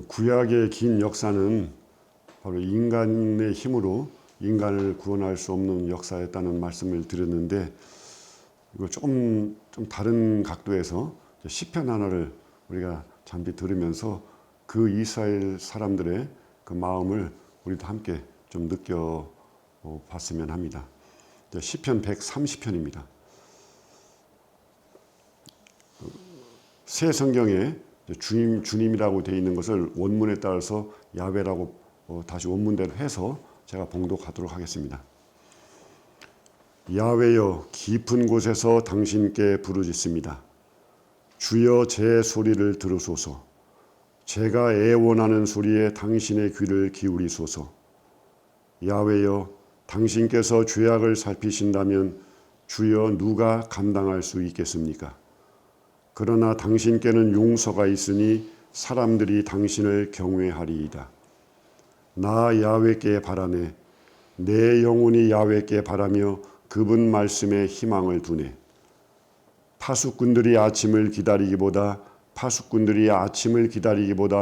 구약의 긴 역사는 바로 인간의 힘으로 인간을 구원할 수 없는 역사였다는 말씀을 드렸는데, 이거 좀 다른 각도에서 시편 하나를 우리가 잠시 들으면서 그 이스라엘 사람들의 그 마음을 우리도 함께 좀 느껴 봤으면 합니다. 시편 130편입니다. 새 성경에 주님이라고 되어 있는 것을 원문에 따라서 야훼라고 다시 원문대로 해서 제가 봉독하도록 하겠습니다. 야훼여, 깊은 곳에서 당신께 부르짖습니다. 주여, 제 소리를 들으소서. 제가 애원하는 소리에 당신의 귀를 기울이소서. 야훼여, 당신께서 죄악을 살피신다면 주여, 누가 감당할 수 있겠습니까? 그러나 당신께는 용서가 있으니 사람들이 당신을 경외하리이다. 나 야훼께 바라네. 내 영혼이 야훼께 바라며 그분 말씀에 희망을 두네. 파수꾼들이 아침을 기다리기보다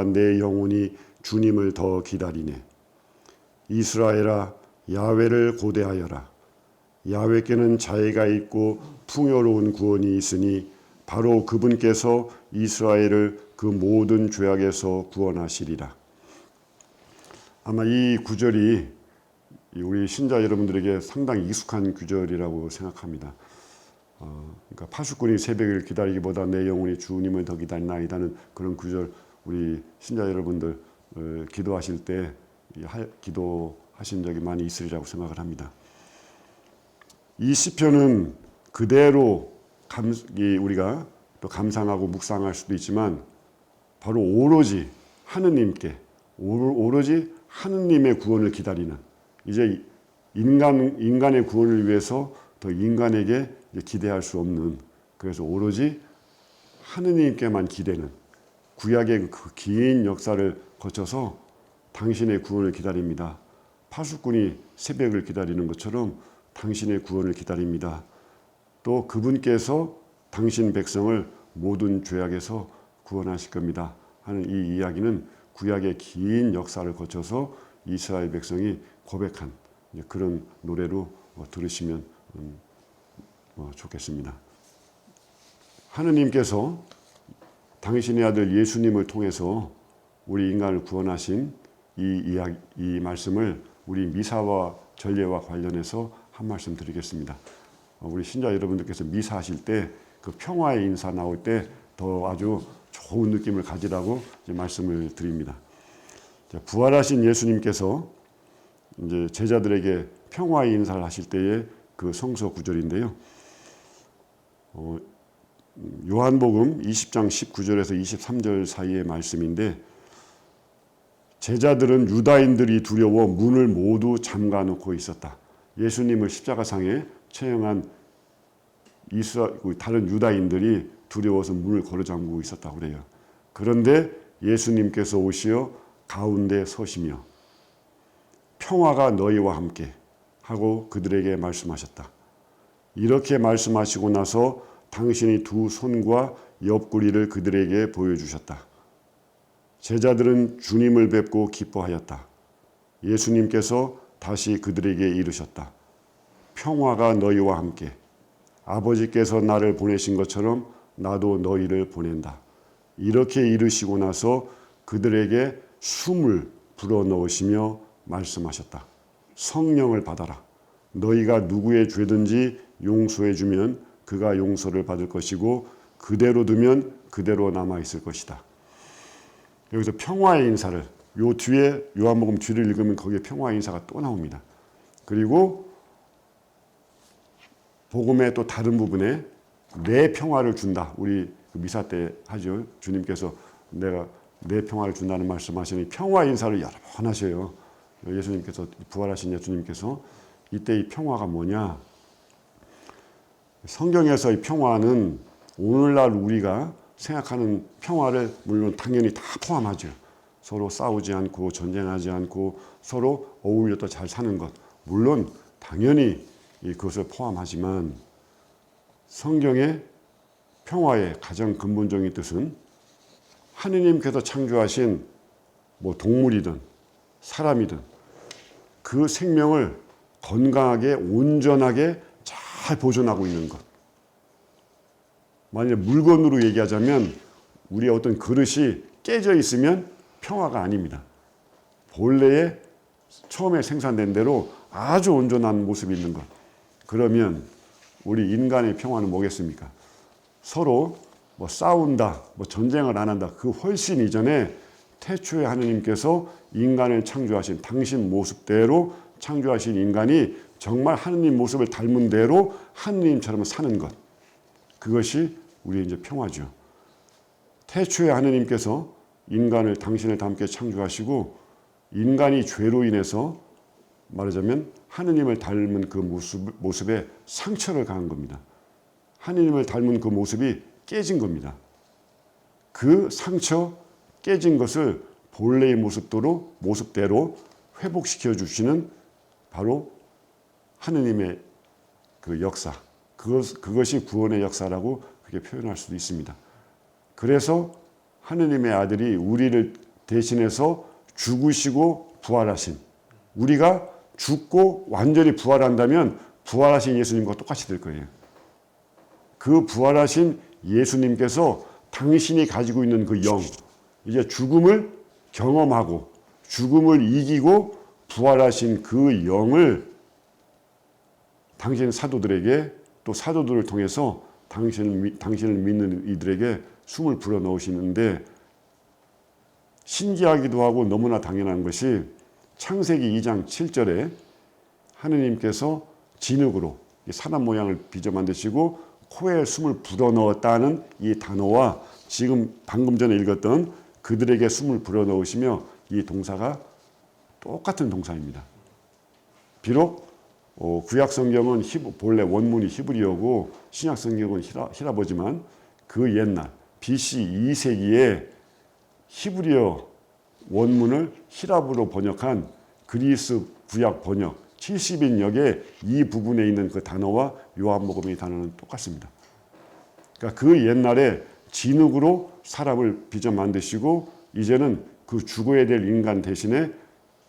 내 영혼이 주님을 더 기다리네. 이스라엘아, 야훼를 고대하여라. 야훼께는 자애가 있고 풍요로운 구원이 있으니 바로 그분께서 이스라엘을 그 모든 죄악에서 구원하시리라. 아마 이 구절이 우리 신자 여러분들에게 상당히 익숙한 구절이라고 생각합니다. 그러니까 파수꾼이 새벽을 기다리기보다 내 영혼이 주님을 더 기다리나이다는 그런 구절, 우리 신자 여러분들 기도하실 때 기도하신 적이 많이 있으리라고 생각을 합니다. 이 시편은 그대로 우리가 또 감상하고 묵상할 수도 있지만 바로 오로지 하느님께, 오로지 하느님의 구원을 기다리는, 이제 인간의 구원을 위해서 더 인간에게 기대할 수 없는, 그래서 오로지 하느님께만 기대는 구약의 그 긴 역사를 거쳐서 당신의 구원을 기다립니다. 파수꾼이 새벽을 기다리는 것처럼 당신의 구원을 기다립니다. 또 그분께서 당신 백성을 모든 죄악에서 구원하실 겁니다 하는 이 이야기는 구약의 긴 역사를 거쳐서 이스라엘 백성이 고백한 그런 노래로 들으시면 좋겠습니다. 하느님께서 당신의 아들 예수님을 통해서 우리 인간을 구원하신 이 말씀을 우리 미사와 전례와 관련해서 한 말씀 드리겠습니다. 우리 신자 여러분들께서 미사하실 때 그 평화의 인사 나올 때 더 아주 좋은 느낌을 가지라고 말씀을 드립니다. 부활하신 예수님께서 이제 제자들에게 평화의 인사를 하실 때의 그 성서 구절인데요. 요한복음 20장 19절에서 23절 사이의 말씀인데, 제자들은 유다인들이 두려워 문을 모두 잠가 놓고 있었다. 예수님을 십자가상에 처형한 다른 유다인들이 두려워서 문을 걸어 잠그고 있었다고 그래요. 그런데 예수님께서 오시어 가운데 서시며 평화가 너희와 함께 하고 그들에게 말씀하셨다. 이렇게 말씀하시고 나서 당신이 두 손과 옆구리를 그들에게 보여주셨다. 제자들은 주님을 뵙고 기뻐하였다. 예수님께서 다시 그들에게 이르셨다. 평화가 너희와 함께. 아버지께서 나를 보내신 것처럼 나도 너희를 보낸다. 이렇게 이르시고 나서 그들에게 숨을 불어넣으시며 말씀하셨다. 성령을 받아라. 너희가 누구의 죄든지 용서해주면 그가 용서를 받을 것이고 그대로 두면 그대로 남아있을 것이다. 여기서 평화의 인사를, 요 뒤에 요한복음 뒤를 읽으면 거기에 평화의 인사가 또 나옵니다. 그리고 복음의 또 다른 부분에 내 평화를 준다. 우리 미사 때 하죠. 주님께서 내가 내 평화를 준다는 말씀하시니 평화 인사를 여러 번 하셔요. 예수님께서, 부활하신 예수님께서. 이때 이 평화가 뭐냐? 성경에서 이 평화는 오늘날 우리가 생각하는 평화를 물론 당연히 다 포함하죠. 서로 싸우지 않고 전쟁하지 않고 서로 어울려서 잘 사는 것, 물론 당연히 그것을 포함하지만, 성경의 평화의 가장 근본적인 뜻은 하느님께서 창조하신 뭐 동물이든 사람이든 그 생명을 건강하게 온전하게 잘 보존하고 있는 것. 만약에 물건으로 얘기하자면 우리의 어떤 그릇이 깨져 있으면 평화가 아닙니다. 본래의 처음에 생산된 대로 아주 온전한 모습이 있는 것. 그러면 우리 인간의 평화는 뭐겠습니까? 서로 뭐 싸운다, 뭐 전쟁을 안 한다. 그 훨씬 이전에 태초에 하느님께서 인간을 창조하신 당신 모습대로 창조하신 인간이 정말 하느님 모습을 닮은 대로 하느님처럼 사는 것. 그것이 우리의 이제 평화죠. 태초에 하느님께서 인간을 당신을 닮게 창조하시고 인간이 죄로 인해서 말하자면 하느님을 닮은 그 모습에 상처를 가한 겁니다. 하느님을 닮은 그 모습이 깨진 겁니다. 그 상처 깨진 것을 본래의 모습대로 회복시켜 주시는 바로 하느님의 그 역사. 그것이 구원의 역사라고 그렇게 표현할 수도 있습니다. 그래서 하느님의 아들이 우리를 대신해서 죽으시고 부활하신, 우리가 죽고 완전히 부활한다면 부활하신 예수님과 똑같이 될 거예요. 그 부활하신 예수님께서 당신이 가지고 있는 그 영, 이제 죽음을 경험하고 죽음을 이기고 부활하신 그 영을 당신 사도들에게 또 사도들을 통해서 당신을 믿는 이들에게 숨을 불어넣으시는데, 신기하기도 하고 너무나 당연한 것이 창세기 2장 7절에 하느님께서 진흙으로 사람 모양을 빚어 만드시고 코에 숨을 불어넣었다는 이 단어와 지금 방금 전에 읽었던 그들에게 숨을 불어넣으시며, 이 동사가 똑같은 동사입니다. 비록 구약 성경은 본래 원문이 히브리어고 신약 성경은 히라보지만 그 옛날 BC 2세기에 히브리어 원문을 히랍으로 번역한 그리스 구약 번역 70인역의 이 부분에 있는 그 단어와 요한복음의 단어는 똑같습니다. 그러니까 그 옛날에 진흙으로 사람을 빚어 만드시고 이제는 그 죽어야 될 인간 대신에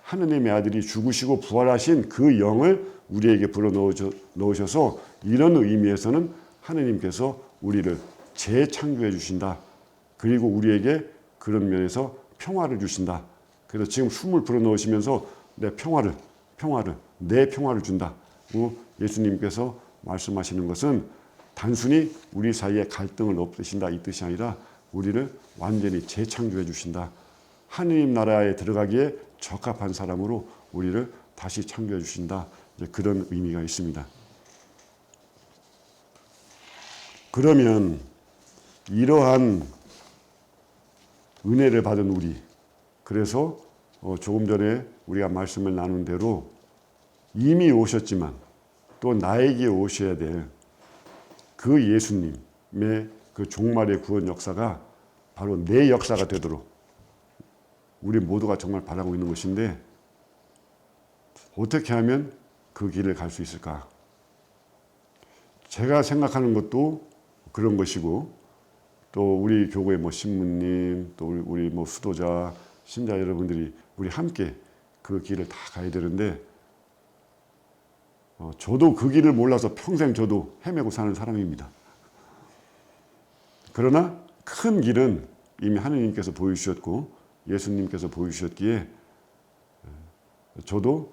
하느님의 아들이 죽으시고 부활하신 그 영을 우리에게 불어넣으셔서 이런 의미에서는 하느님께서 우리를 재창조해 주신다. 그리고 우리에게 그런 면에서 평화를 주신다. 그래서 지금 숨을 불어넣으시면서 내 평화를 준다. 예수님께서 말씀하시는 것은 단순히 우리 사이에 갈등을 없애신다 이 뜻이 아니라 우리를 완전히 재창조해 주신다. 하느님 나라에 들어가기에 적합한 사람으로 우리를 다시 창조해 주신다. 이제 그런 의미가 있습니다. 그러면 이러한 은혜를 받은 우리, 그래서 조금 전에 우리가 말씀을 나눈 대로 이미 오셨지만 또 나에게 오셔야 될 그 예수님의 그 종말의 구원 역사가 바로 내 역사가 되도록 우리 모두가 정말 바라고 있는 것인데, 어떻게 하면 그 길을 갈 수 있을까? 제가 생각하는 것도 그런 것이고, 또 우리 교구의 신부님, 또 우리 수도자, 신자 여러분들이 우리 함께 그 길을 다 가야 되는데, 저도 그 길을 몰라서 평생 저도 헤매고 사는 사람입니다. 그러나 큰 길은 이미 하느님께서 보여주셨고 예수님께서 보여주셨기에 저도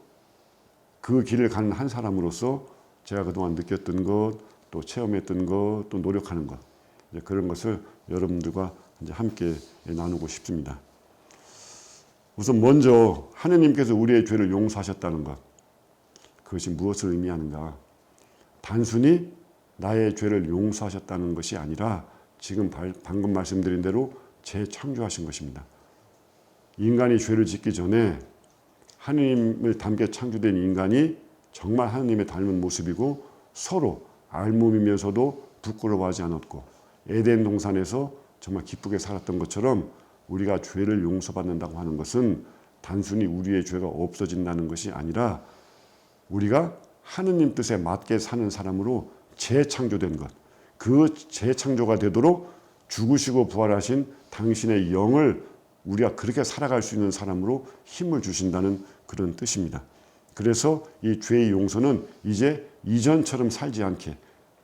그 길을 가는 한 사람으로서 제가 그동안 느꼈던 것, 또 체험했던 것, 또 노력하는 것, 그런 것을 여러분들과 이제 함께 나누고 싶습니다. 우선 먼저 하느님께서 우리의 죄를 용서하셨다는 것, 그것이 무엇을 의미하는가? 단순히 나의 죄를 용서하셨다는 것이 아니라 지금 방금 말씀드린 대로 재창조하신 것입니다. 인간이 죄를 짓기 전에 하느님을 닮게 창조된 인간이 정말 하느님의 닮은 모습이고 서로 알몸이면서도 부끄러워하지 않았고 에덴 동산에서 정말 기쁘게 살았던 것처럼 우리가 죄를 용서받는다고 하는 것은 단순히 우리의 죄가 없어진다는 것이 아니라 우리가 하느님 뜻에 맞게 사는 사람으로 재창조된 것, 그 재창조가 되도록 죽으시고 부활하신 당신의 영을 우리가 그렇게 살아갈 수 있는 사람으로 힘을 주신다는 그런 뜻입니다. 그래서 이 죄의 용서는 이제 이전처럼 살지 않게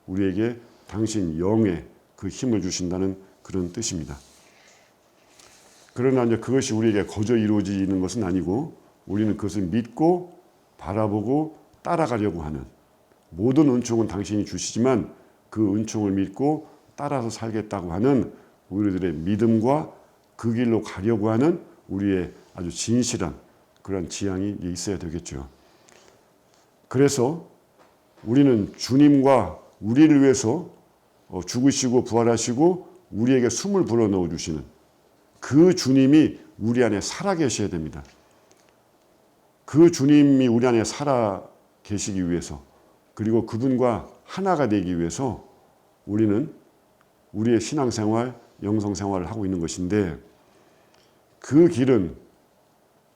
우리에게 당신 영의 그 힘을 주신다는 그런 뜻입니다. 그러나 이제 그것이 우리에게 거저 이루어지는 것은 아니고 우리는 그것을 믿고 바라보고 따라가려고 하는, 모든 은총은 당신이 주시지만 그 은총을 믿고 따라서 살겠다고 하는 우리들의 믿음과 그 길로 가려고 하는 우리의 아주 진실한 그런 지향이 있어야 되겠죠. 그래서 우리는 주님과 우리를 위해서 죽으시고 부활하시고 우리에게 숨을 불어넣어 주시는 그 주님이 우리 안에 살아 계셔야 됩니다. 그 주님이 우리 안에 살아 계시기 위해서, 그리고 그분과 하나가 되기 위해서 우리는 우리의 신앙생활, 영성생활을 하고 있는 것인데, 그 길은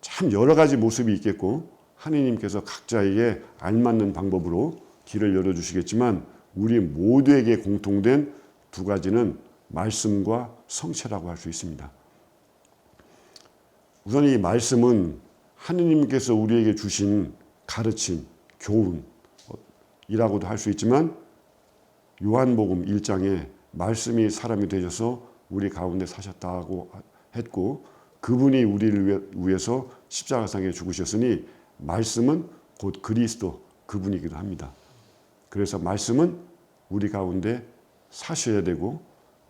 참 여러 가지 모습이 있겠고 하느님께서 각자에게 알맞는 방법으로 길을 열어주시겠지만 우리 모두에게 공통된 두 가지는 말씀과 성체라고 할 수 있습니다. 우선 이 말씀은 하느님께서 우리에게 주신 가르침, 교훈이라고도 할 수 있지만 요한복음 1장에 말씀이 사람이 되셔서 우리 가운데 사셨다고 했고, 그분이 우리를 위해서 십자가상에 죽으셨으니 말씀은 곧 그리스도, 그분이기도 합니다. 그래서 말씀은 우리 가운데 사셔야 되고,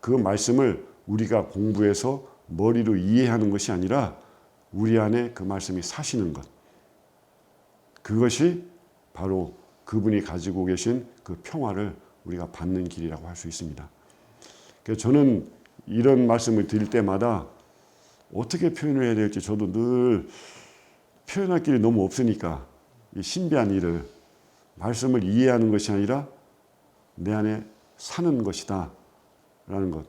그 말씀을 우리가 공부해서 머리로 이해하는 것이 아니라 우리 안에 그 말씀이 사시는 것, 그것이 바로 그분이 가지고 계신 그 평화를 우리가 받는 길이라고 할 수 있습니다. 그래서 저는 이런 말씀을 드릴 때마다 어떻게 표현해야 될지 저도 늘 표현할 길이 너무 없으니까 이 신비한 일을, 말씀을 이해하는 것이 아니라 내 안에 사는 것이다 라는 것,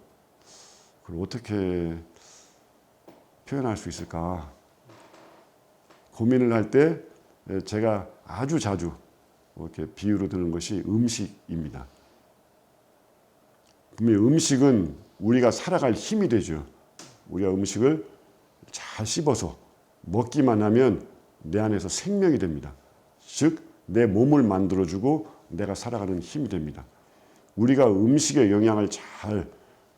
그걸 어떻게 표현할 수 있을까 고민을 할 때 제가 아주 자주 이렇게 비유로 드는 것이 음식입니다. 분명히 음식은 우리가 살아갈 힘이 되죠. 우리가 음식을 잘 씹어서 먹기만 하면 내 안에서 생명이 됩니다. 즉 내 몸을 만들어주고 내가 살아가는 힘이 됩니다. 우리가 음식의 영향을 잘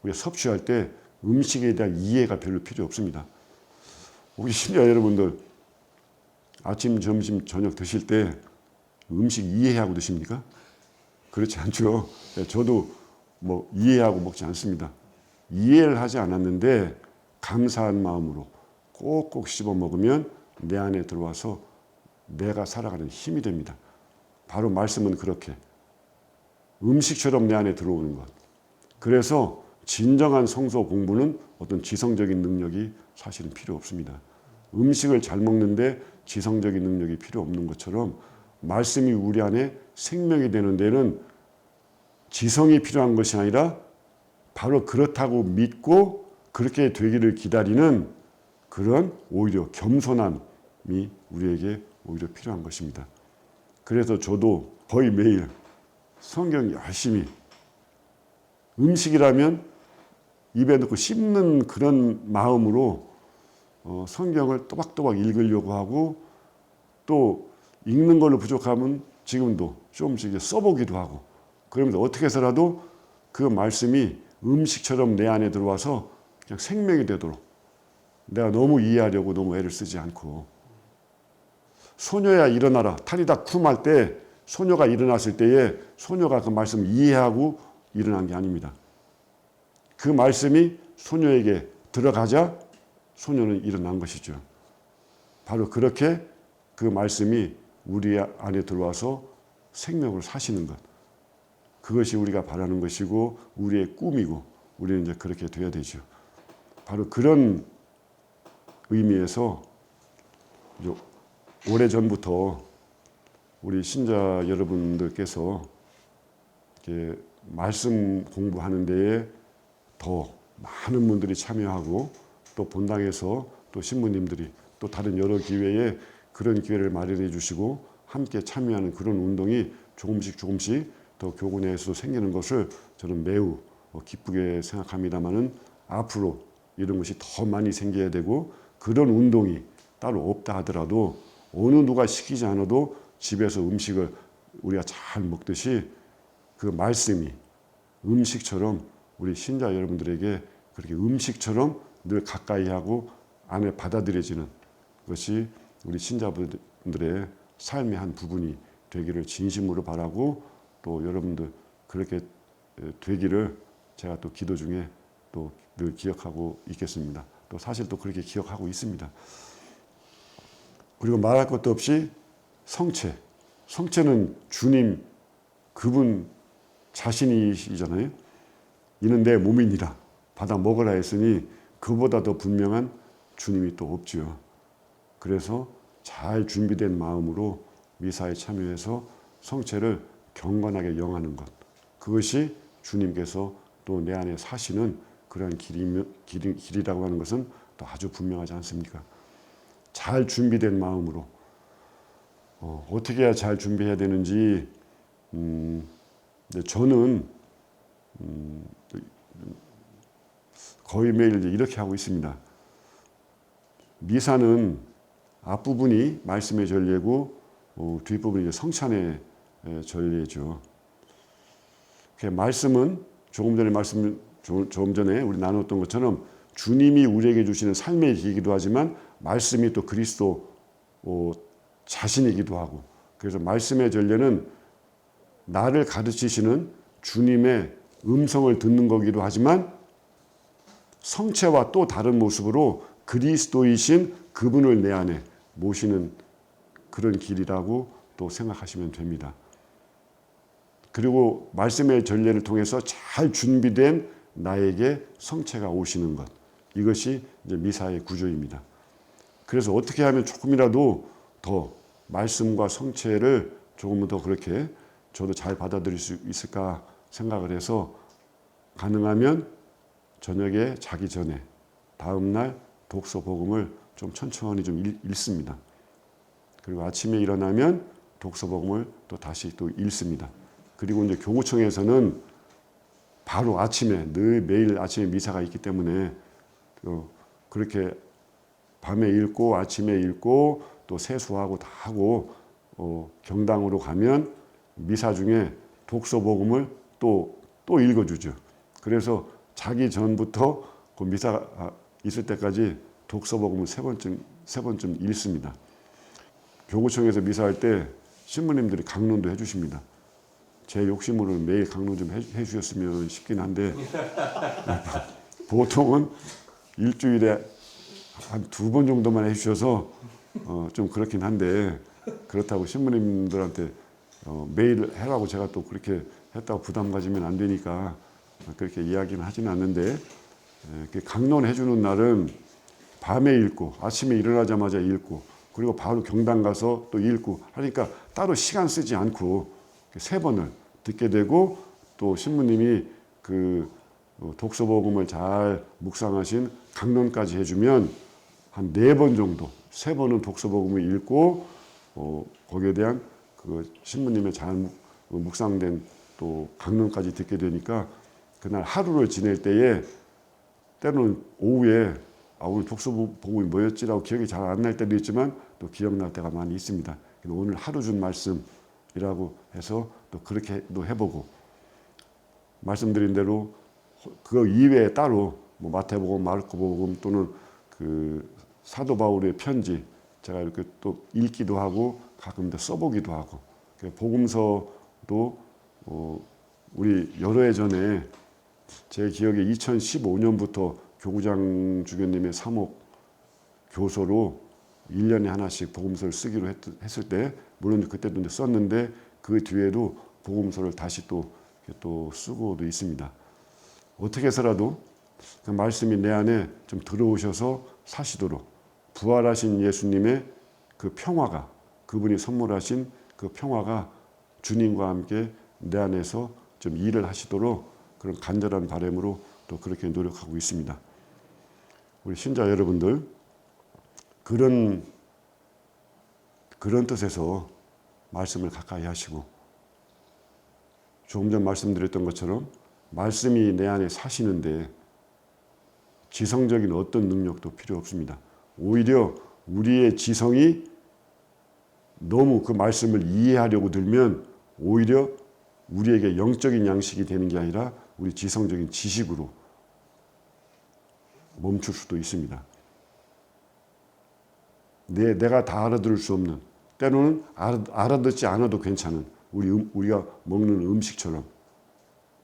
우리가 섭취할 때 음식에 대한 이해가 별로 필요 없습니다. 혹시 심지어 여러분들 아침, 점심, 저녁 드실 때 음식 이해하고 드십니까? 그렇지 않죠. 저도 뭐 이해하고 먹지 않습니다. 이해를 하지 않았는데 감사한 마음으로 꼭꼭 씹어 먹으면 내 안에 들어와서 내가 살아가는 힘이 됩니다. 바로 말씀은 그렇게 음식처럼 내 안에 들어오는 것. 그래서 진정한 성서 공부는 어떤 지성적인 능력이 사실은 필요 없습니다. 음식을 잘 먹는데 지성적인 능력이 필요 없는 것처럼 말씀이 우리 안에 생명이 되는 데는 지성이 필요한 것이 아니라 바로 그렇다고 믿고 그렇게 되기를 기다리는 그런 오히려 겸손함이 우리에게 오히려 필요한 것입니다. 그래서 저도 거의 매일 성경 열심히, 음식이라면 입에 넣고 씹는 그런 마음으로 성경을 또박또박 읽으려고 하고, 또 읽는 걸로 부족하면 지금도 조금씩 써보기도 하고, 그러면서 어떻게 해서라도 그 말씀이 음식처럼 내 안에 들어와서 그냥 생명이 되도록 내가 너무 이해하려고 너무 애를 쓰지 않고, 소녀야 일어나라 탈이다 쿰 할 때 소녀가 일어났을 때에 소녀가 그 말씀을 이해하고 일어난 게 아닙니다. 그 말씀이 소녀에게 들어가자 소녀는 일어난 것이죠. 바로 그렇게 그 말씀이 우리 안에 들어와서 생명을 사시는 것, 그것이 우리가 바라는 것이고 우리의 꿈이고 우리는 이제 그렇게 돼야 되죠. 바로 그런 의미에서 오래전부터 우리 신자 여러분들께서 이렇게 말씀 공부하는 데에 더 많은 분들이 참여하고, 또 본당에서 또 신부님들이 또 다른 여러 기회에 그런 기회를 마련해 주시고 함께 참여하는 그런 운동이 조금씩 더 교구 내에서 생기는 것을 저는 매우 기쁘게 생각합니다마는, 앞으로 이런 것이 더 많이 생겨야 되고, 그런 운동이 따로 없다 하더라도 어느 누가 시키지 않아도 집에서 음식을 우리가 잘 먹듯이 그 말씀이 음식처럼 우리 신자 여러분들에게 그렇게 음식처럼 늘 가까이 하고 안에 받아들여지는 것이 우리 신자분들의 삶의 한 부분이 되기를 진심으로 바라고, 또 여러분들 그렇게 되기를 제가 또 기도 중에 또 늘 기억하고 있겠습니다. 또 사실 또 그렇게 기억하고 있습니다. 그리고 말할 것도 없이 성체. 성체는 주님 그분 자신이시잖아요. 이는 내 몸이니라 받아 먹으라 했으니 그보다 더 분명한 주님이 또 없지요. 그래서 잘 준비된 마음으로 미사에 참여해서 성체를 경건하게 영하는 것, 그것이 주님께서 또 내 안에 사시는 그러한 길이라고 하는 것은 또 아주 분명하지 않습니까? 잘 준비된 마음으로 어떻게 해야 잘 준비해야 되는지 저는 거의 매일 이렇게 하고 있습니다. 미사는 앞부분이 말씀의 전례고 뒷부분이 성찬의 전례죠. 말씀은 조금 전에 우리 나눴던 것처럼 주님이 우리에게 주시는 삶의 길이기도 하지만 말씀이 또 그리스도 자신이기도 하고, 그래서 말씀의 전례는 나를 가르치시는 주님의 음성을 듣는 거기도 하지만 성체와 또 다른 모습으로 그리스도이신 그분을 내 안에 모시는 그런 길이라고 또 생각하시면 됩니다. 그리고 말씀의 전례를 통해서 잘 준비된 나에게 성체가 오시는 것, 이것이 이제 미사의 구조입니다. 그래서 어떻게 하면 조금이라도 더 말씀과 성체를 조금 더 그렇게 저도 잘 받아들일 수 있을까 생각을 해서, 가능하면 저녁에 자기 전에 다음날 독서 복음을 좀 천천히 좀 읽습니다. 그리고 아침에 일어나면 독서 복음을 또 다시 또 읽습니다. 그리고 이제 교구청에서는 바로 아침에 늘 매일 아침에 미사가 있기 때문에 그렇게 밤에 읽고 아침에 읽고 또 세수하고 다 하고 경당으로 가면 미사 중에 독서 복음을 또 읽어주죠. 그래서 자기 전부터 그 미사가 있을 때까지 독서 복음을 세 번쯤 읽습니다. 교구청에서 미사할 때 신부님들이 강론도 해주십니다. 제 욕심으로 매일 강론 좀 해주셨으면 싶긴 한데 보통은 일주일에 한 2번 정도만 해주셔서 좀 그렇긴 한데, 그렇다고 신부님들한테 매일 해라고 제가 또 그렇게 했다고 부담 가지면 안 되니까 그렇게 이야기는 하지는 않는데, 강론 해주는 날은 밤에 읽고 아침에 일어나자마자 읽고 그리고 바로 경당 가서 또 읽고 하니까 따로 시간 쓰지 않고 3번을 듣게 되고, 또 신부님이 그 독서 복음을 잘 묵상하신 강론까지 해주면 한 4번 정도, 3번은 독서 복음을 읽고 거기에 대한 그 신부님의 잘 묵상된 또 강론까지 듣게 되니까 그날 하루를 지낼 때에 때로는 오후에 오늘 독서 복음이 뭐였지라고 기억이 잘 안 날 때도 있지만 또 기억날 때가 많이 있습니다. 오늘 하루 준 말씀이라고 해서 또 그렇게도 해보고, 말씀드린 대로 그 이외에 따로 뭐 마태복음, 마르코복음 또는 그 사도 바울의 편지 제가 이렇게 또 읽기도 하고 가끔 써보기도 하고, 복음서도 우리 여러 해 전에 제 기억에 2015년부터 교구장 주교님의 사목 교서로 1년에 하나씩 복음서를 쓰기로 했을 때, 물론 그때도 이제 썼는데 그 뒤에도 복음서를 다시 또 쓰고도 있습니다. 어떻게 해서라도 그 말씀이 내 안에 좀 들어오셔서 사시도록 부활하신 예수님의 그 평화가, 그분이 선물하신 그 평화가 주님과 함께 내 안에서 좀 일을 하시도록 그런 간절한 바람으로 또 그렇게 노력하고 있습니다. 우리 신자 여러분들, 그런 뜻에서 말씀을 가까이 하시고, 조금 전 말씀드렸던 것처럼 말씀이 내 안에 사시는데 지성적인 어떤 능력도 필요 없습니다. 오히려 우리의 지성이 너무 그 말씀을 이해하려고 들면 오히려 우리에게 영적인 양식이 되는 게 아니라 우리 지성적인 지식으로 멈출 수도 있습니다. 내가 다 알아들을 수 없는, 때로는 알아듣지 않아도 괜찮은 우리가 먹는 음식처럼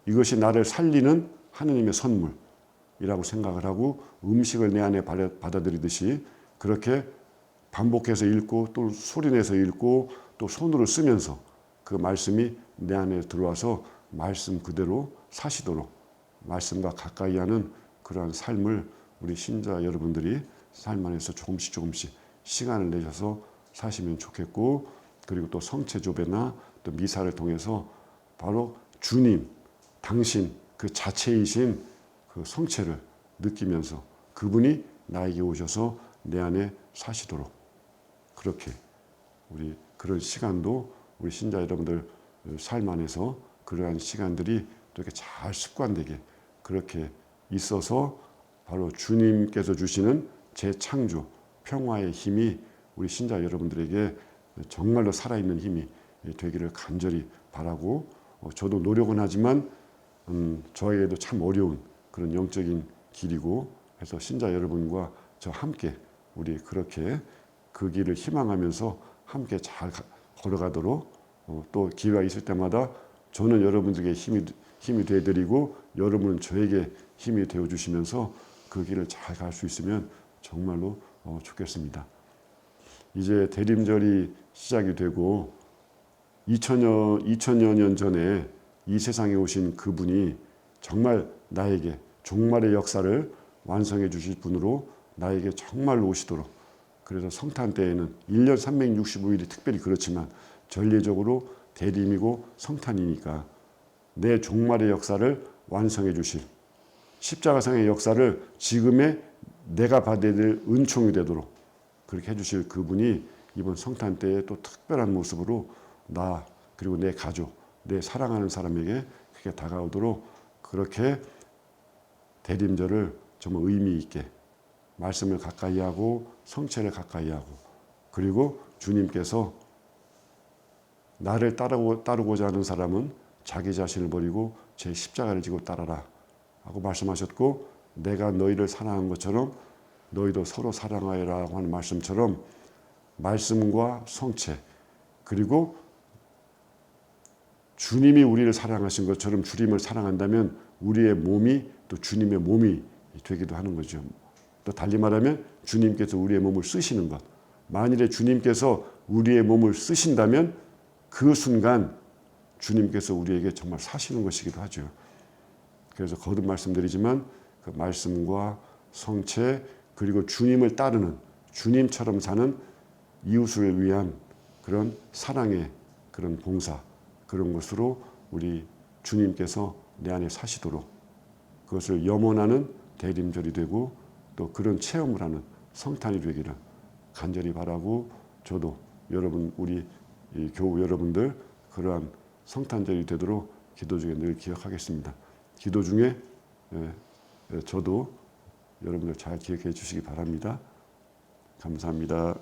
이것이 나를 살리는 하느님의 선물이라고 생각을 하고 음식을 내 안에 받아들이듯이 그렇게 반복해서 읽고 또 소리내서 읽고 또 손으로 쓰면서 그 말씀이 내 안에 들어와서 말씀 그대로 사시도록 말씀과 가까이 하는 그러한 삶을 우리 신자 여러분들이 삶 안에서 조금씩 시간을 내셔서 사시면 좋겠고, 그리고 또 성체조배나 또 미사를 통해서 바로 주님, 당신 그 자체이신 그 성체를 느끼면서 그분이 나에게 오셔서 내 안에 사시도록 그렇게 우리 그런 시간도 우리 신자 여러분들 삶 안에서 그러한 시간들이 또 이렇게 잘 습관되게 그렇게 있어서 바로 주님께서 주시는 재창조, 평화의 힘이 우리 신자 여러분들에게 정말로 살아있는 힘이 되기를 간절히 바라고, 저도 노력은 하지만 저에게도 참 어려운 그런 영적인 길이고 해서 신자 여러분과 저 함께 우리 그렇게 그 길을 희망하면서 함께 잘 걸어가도록 또 기회가 있을 때마다 저는 여러분들에게 힘이 되어드리고 여러분은 저에게 힘이 되어주시면서 그 길을 잘 갈 수 있으면 정말로 좋겠습니다. 이제 대림절이 시작이 되고 2000여 년 전에 이 세상에 오신 그분이 정말 나에게 종말의 역사를 완성해 주실 분으로 나에게 정말로 오시도록, 그래서 성탄 때에는 1년 365일이 특별히 그렇지만 전례적으로 대림이고 성탄이니까 내 종말의 역사를 완성해 주실 십자가상의 역사를 지금의 내가 받아야 될 은총이 되도록 그렇게 해주실 그분이 이번 성탄 때에 또 특별한 모습으로 나 그리고 내 가족, 내 사랑하는 사람에게 그렇게 다가오도록 그렇게 대림절을 정말 의미 있게 말씀을 가까이 하고 성체를 가까이 하고, 그리고 주님께서 나를 따르고자 하는 사람은 자기 자신을 버리고 제 십자가를 지고 따라라 하고 말씀하셨고, 내가 너희를 사랑한 것처럼 너희도 서로 사랑하여라고 하는 말씀처럼 말씀과 성체, 그리고 주님이 우리를 사랑하신 것처럼 주님을 사랑한다면 우리의 몸이 또 주님의 몸이 되기도 하는 거죠. 또 달리 말하면 주님께서 우리의 몸을 쓰시는 것. 만일에 주님께서 우리의 몸을 쓰신다면 그 순간 주님께서 우리에게 정말 사시는 것이기도 하죠. 그래서 거듭 말씀드리지만 그 말씀과 성체 그리고 주님을 따르는 주님처럼 사는 이웃을 위한 그런 사랑의 그런 봉사, 그런 것으로 우리 주님께서 내 안에 사시도록 그것을 염원하는 대림절이 되고 또 그런 체험을 하는 성탄이 되기를 간절히 바라고, 저도 여러분 우리 이 교우 여러분들 그러한 성탄절이 되도록 기도 중에 늘 기억하겠습니다. 기도 중에 저도 여러분들 잘 기억해 주시기 바랍니다. 감사합니다.